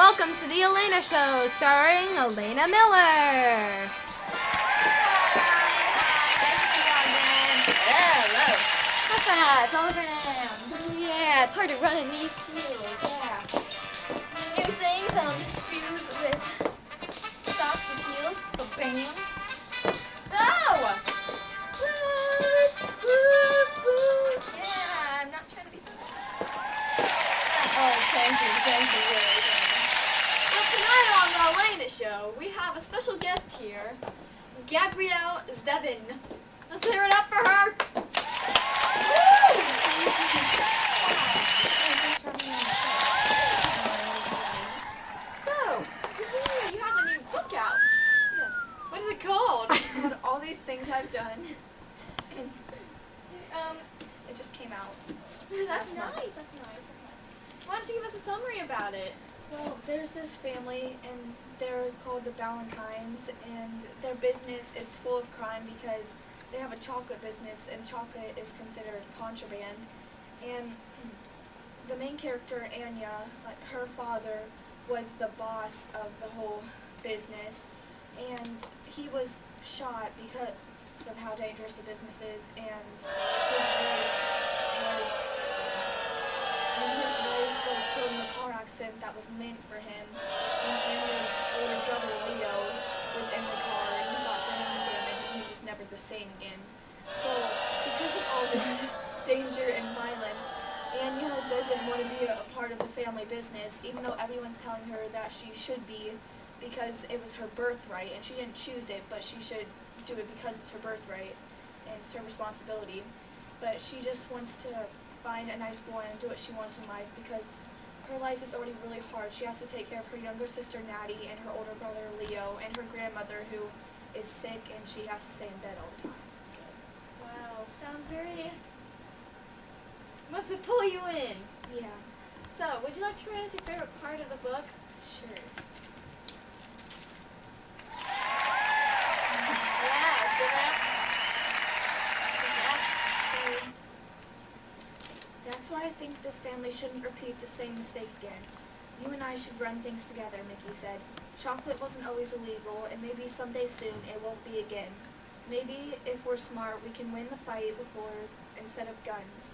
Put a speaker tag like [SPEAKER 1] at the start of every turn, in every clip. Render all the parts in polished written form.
[SPEAKER 1] Welcome to the Elena Show, starring Elena Miller.
[SPEAKER 2] Hello. High fives all around. Yeah, it's hard to run in these heels. Yeah. New things on shoes with socks with heels. Bam. So. Yeah, I'm not trying to be funny. Oh, thank you. Really. Well, tonight on the Elena Show, we have a special guest here, Gabrielle Zevin. Let's hear it up for her. So, you have a new book out.
[SPEAKER 3] Yes.
[SPEAKER 2] What is it called?
[SPEAKER 3] Called All These Things I've Done. And, it just came out.
[SPEAKER 2] That's nice. Why don't you give us a summary about it?
[SPEAKER 3] Well, there's this family, and they're called the Valentines, and their business is full of crime because they have a chocolate business, and chocolate is considered contraband. And the main character, Anya, her father was the boss of the whole business, and he was shot because of how dangerous the business is, and his wife was killed in a car accident that was meant for him, and Anya's older brother, Leo, was in the car, and he got brain damage, and he was never the same again. So, because of all this danger and violence, Anya doesn't want to be a part of the family business, even though everyone's telling her that she should be, because it was her birthright, and she didn't choose it, but she should do it because it's her birthright, and it's her responsibility. But she just wants to find a nice boy and do what she wants in life, because her life is already really hard. She has to take care of her younger sister, Natty, and her older brother, Leo, and her grandmother, who is sick, and she has to stay in bed all the time. So.
[SPEAKER 2] Wow, sounds very... must have pulled you in.
[SPEAKER 3] Yeah.
[SPEAKER 2] So, would you like to read us your favorite part of the book?
[SPEAKER 3] Sure.
[SPEAKER 2] Yeah, let's give it up.
[SPEAKER 3] So, that's why I think this family shouldn't repeat the same mistake again. You and I should run things together, Mickey said. Chocolate wasn't always illegal, and maybe someday soon it won't be again. Maybe, if we're smart, we can win the fight with wars instead of guns.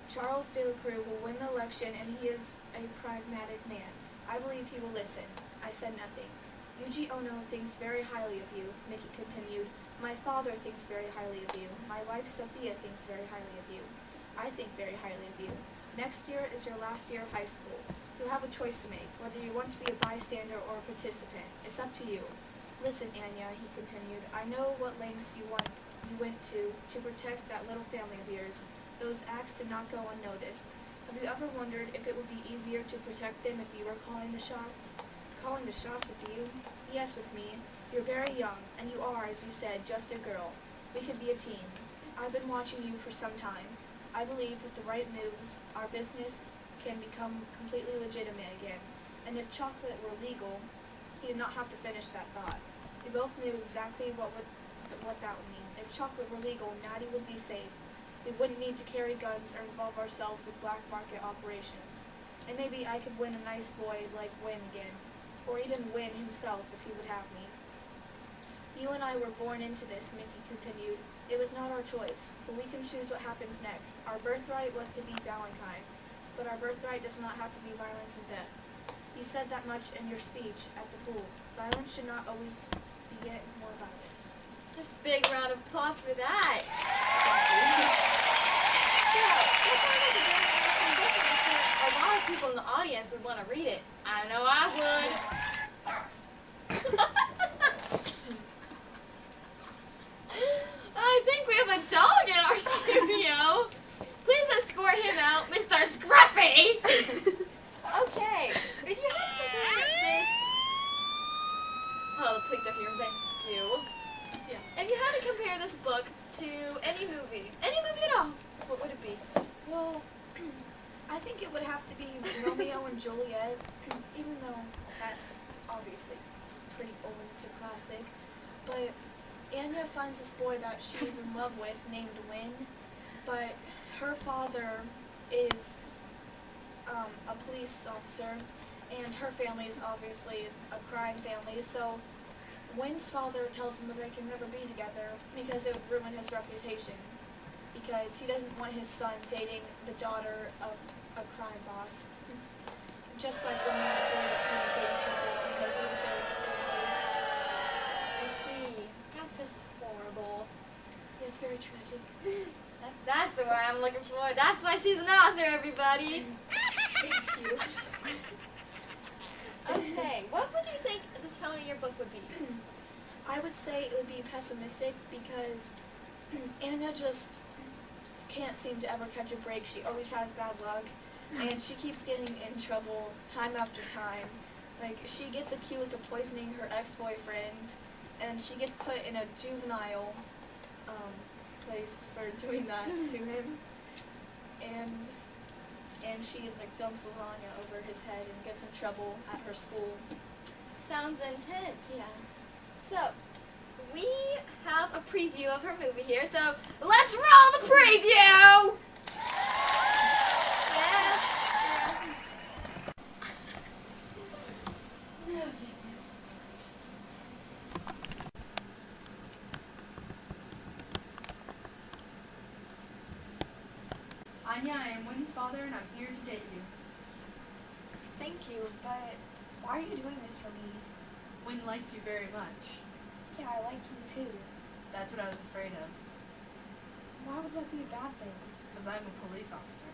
[SPEAKER 3] Charles Delacroix will win the election, and he is a pragmatic man. I believe he will listen. I said nothing. Yuji Ono thinks very highly of you, Mickey continued. My father thinks very highly of you. My wife Sophia thinks very highly of you. I think very highly of you. Next year is your last year of high school. You'll have a choice to make, whether you want to be a bystander or a participant. It's up to you. Listen, Anya, he continued, I know what lengths you went to protect that little family of yours. Those acts did not go unnoticed. Have you ever wondered if it would be easier to protect them if you were calling the shots? Calling the shots with you? Yes, with me. You're very young, and you are, as you said, just a girl. We could be a team. I've been watching you for some time. I believe with the right moves, our business can become completely legitimate again. And if chocolate were legal, he did not have to finish that thought. We both knew exactly what that would mean. If chocolate were legal, Natty would be safe. We wouldn't need to carry guns or involve ourselves with black market operations. And maybe I could win a nice boy like Win again. Or even Win himself if he would have me. You and I were born into this, Mickey continued. It was not our choice, but we can choose what happens next. Our birthright was to be Valentine's, but our birthright does not have to be violence and death. You said that much in your speech at the pool. Violence should not always beget more violence.
[SPEAKER 2] Just a big round of applause for that. So, that sounds like a very interesting book, and I'm sure a lot of people in the audience would want to read it. I know I would. I think we have a dog in our studio. Please escort him out, Mr. Scruffy. Okay, if you had to compare this... Oh, the police are here, thank you.
[SPEAKER 3] Yeah.
[SPEAKER 2] If you had to compare this book to any movie at all, what would it be?
[SPEAKER 3] Well, I think it would have to be Romeo and Juliet, even though that's obviously pretty old, it's a classic. But Anya finds this boy that she's in love with named Win, but her father is a police officer, and her family is obviously a crime family, so Wynn's father tells him that they can never be together because it would ruin his reputation, because he doesn't want his son dating the daughter of a crime boss. Just like Romeo and Juliet couldn't date each other because of their families.
[SPEAKER 2] I see. That's just horrible.
[SPEAKER 3] Yeah, it's very tragic.
[SPEAKER 2] That's the word I'm looking for. That's why she's an author, everybody.
[SPEAKER 3] Thank you.
[SPEAKER 2] Okay, what would you think the tone of your book would be?
[SPEAKER 3] I would say it would be pessimistic because Anna just can't seem to ever catch a break. She always has bad luck, and she keeps getting in trouble time after time. Like, she gets accused of poisoning her ex-boyfriend, and she gets put in a juvenile place for doing that to him. And she like dumps lasagna over his head and gets in trouble at her school.
[SPEAKER 2] Sounds intense.
[SPEAKER 3] Yeah.
[SPEAKER 2] So, we have a preview of her movie here, so let's roll the preview! Yeah.
[SPEAKER 1] Anya, I am Wynn's father, and I'm here to date you.
[SPEAKER 3] Thank you, but why are you doing this for me?
[SPEAKER 1] Wynn likes you very much.
[SPEAKER 3] Yeah, I like you too.
[SPEAKER 1] That's what I was afraid of,
[SPEAKER 3] Why would that be a bad thing?
[SPEAKER 1] because I'm a police officer.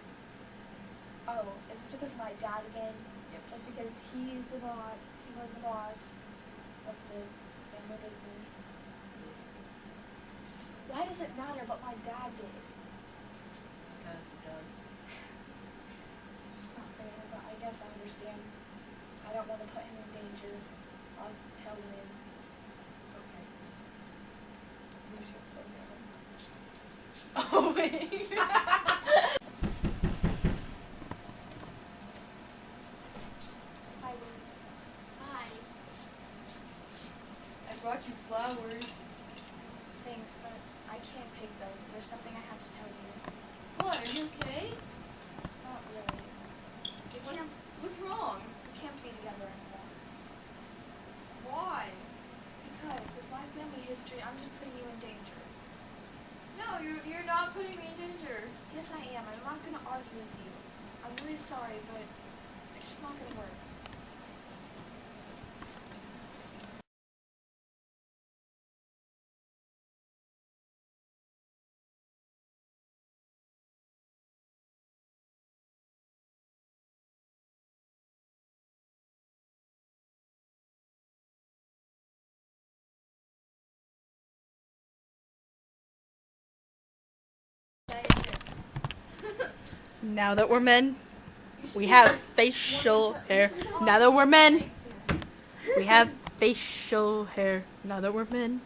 [SPEAKER 3] Oh, is this because of my dad again?
[SPEAKER 1] Yep.
[SPEAKER 3] Just because he was the boss of the family business. Why does it matter what my dad did?
[SPEAKER 1] Because it does.
[SPEAKER 3] It's not fair, but I guess I understand. I don't want to put him in danger. I'll tell him.
[SPEAKER 1] Okay.
[SPEAKER 3] We should put him in.
[SPEAKER 1] Oh, wait.
[SPEAKER 3] Hi, Wynn.
[SPEAKER 2] Hi.
[SPEAKER 1] I brought you flowers.
[SPEAKER 3] Thanks, but I can't take those. There's something I have to tell you.
[SPEAKER 2] What, are you okay?
[SPEAKER 3] Not really.
[SPEAKER 2] What's wrong?
[SPEAKER 3] We can't be together anymore.
[SPEAKER 2] Why?
[SPEAKER 3] Because with my family history, I'm just putting you in danger.
[SPEAKER 2] No, you're not putting me in danger.
[SPEAKER 3] Yes, I am. I'm not going to argue with you. I'm really sorry, but it's just not going to work.
[SPEAKER 1] Now that we're men, we have facial hair. Now that we're men, we have facial hair. Now that we're men,